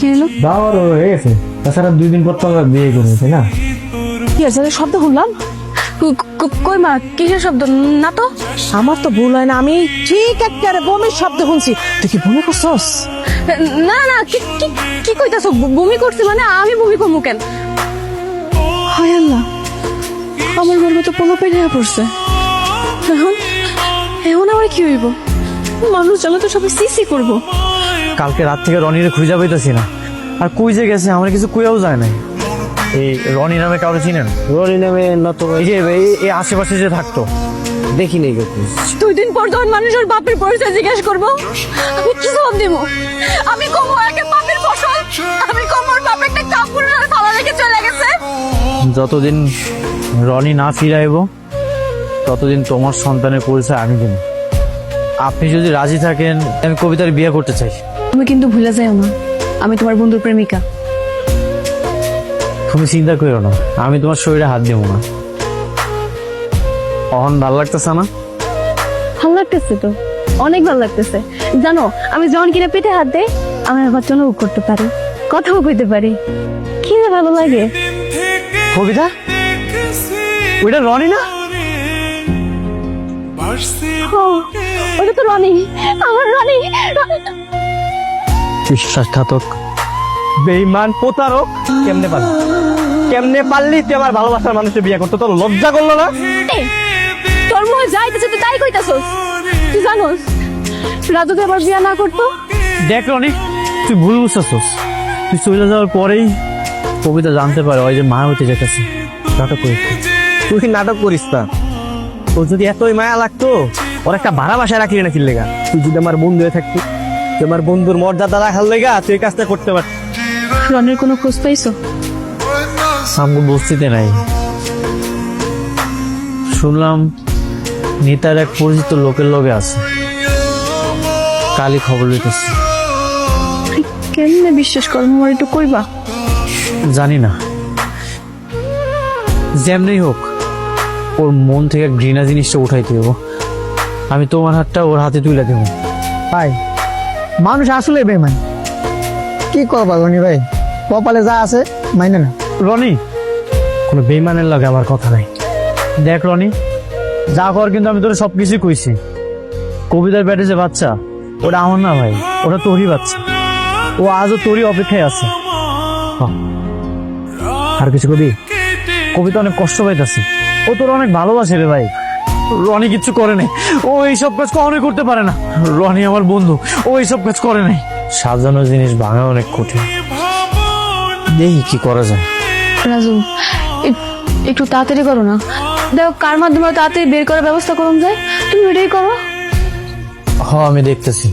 কি হলো? দাওয়ার হয়ে গেছে, তাছাড়া 2 দিন পর তো আমরা বিয়ে করবো, তাই না? কি আছে শব্দ শুনলাম? কই মা, কিসের শব্দ? না তো, আমার তো ভুল হয় না, আমি ঠিক একটা বমির শব্দ শুনছি। তুই কি বমি করছস? না না, কি কইতাছো? বমি করছি মানে? আমি বমি করবো কেন? হায় আল্লাহ, আমার গর্বে তো পোলো পেটে পড়ছে। এখন এখন আমার কি হইব? মানুষ জানলে তো সবাই সিসি করবো। কালকে রাত থেকে রনিরে খুঁজে পাইতেছি না, আর কই যে গেছে আমার কিছু কুয়াও যায় নাই। এই রনি নামে কাউকে চিনেন? রনি নামে না তো এই যে এই আশেপাশে যে থাকতো, দেখি নেই কাউকে। 2 দিন পর যখন মানুষের বাপের পরিচয় জিজ্ঞেস করবো, আমি কি জবাব দিব? আমি কমো একে বাপের ফসল? আমি কমোর বাপ একটা কাপড়ের ফালা রেখে চলে গেছে? যতদিন রনি না ফিরাইব ততদিন তোমার সন্তানের পরিচয় আমি দেব। আপনি যদি রাজি থাকেন আমি কবিতার বিয়ে করতে চাই। তুমি কিন্তু ভুলে যাও না, আমি তোমার বন্ধুর প্রেমিকা। তুমি চিন্তা করো না, আমি তোমার শরীরে হাত দেবো না। অহন ভালো লাগতেছে না? ভালো লাগতেছে তো, অনেক ভালো লাগতেছে। জানো, আমি যখন কিনা পেটে হাত দেই, আমি আবার চুনও করতে পারি, কথাও কইতে পারি। কি যে ভালো লাগে। কবিতা, ওইটা রনি না? ও, ওটা তো রনি, আমার রনি। বিশ্বাসঘাতক, বেঈমান, প্রতারক। কেমনে পারলি তুই আমার ভালোবাসার মানুষের বিয়ে করতে? তোর লজ্জা করলো না? তোর মনে যাইতেছে তুই তাই কইতাছস। তুই জানোস রাজু তো আবার বিয়া না করতো। দেখ রনি, তুই ভুল বুঝতেছস। তুই চলে যাওয়ার পরেই কবিতা জানতে পারে ওই যে মা হইতে যেতেছে। নাটক করিস, তুই নাটক করিস না। তোর যদি এতই মায়া লাগতো ওর একটা ভাড়া বাসায় রাখলি না কিনলেগা? তুই যদি আমার বন্ধু হয়ে থাকতি, তুই আমার বন্ধুর মর্যাদা রাখার লেগা তুই এই কাজটা করতে পারতি। রনির কোনো খোঁজ পাইছো? আমগো বস্তিতে নাই। শুনলাম নেতার এক পরিচিত লোকের লগে আছে, কালই খবর লইতেছি। কেমনে বিশ্বাস করো? আমার একটু কইবা? জানি না, যেমনি হোক ওর মন থেকে ঘৃণা জিনিসটা উঠাইতে দেবো। আমি তোমার হাতটা ওর হাতে তুলে দেবো। ভাই, মানুষ আসলে বেমান। কি করবা রনি ভাই, কপালে যা আছে মাইনে না। রনি, কোনো বেইমানের লাগে আমার কথা নাই। দেখ রনি, যা কর কিন্তু আমি তোর সবকিছুই কইছি। কবিতার পেটে যে বাচ্চা, ওটা আমার না ভাই, ওটা তোরই বাচ্চা। ও আজও তোরই অপেক্ষায় আছে। আর কিছু কবি, কবিতা অনেক কষ্ট পাইতেছে। ও তোর অনেক ভালোবাসে রে ভাই। রনি কিচ্ছু করে নাই, ও এইসব কাজ কখনোই করতে পারে না। রনি আমার বন্ধু, ও এইসব কাজ করে নাই। সাজানো জিনিস ভাঙা অনেক কঠিন। দেখি কি করা যায়। রাজু, একটু তাড়াতাড়ি করো না। দেখো কার মাধ্যমে তাড়াতাড়ি বের করার ব্যবস্থা করুন যায়, তুমি এটাই করো। আমি দেখতেছি।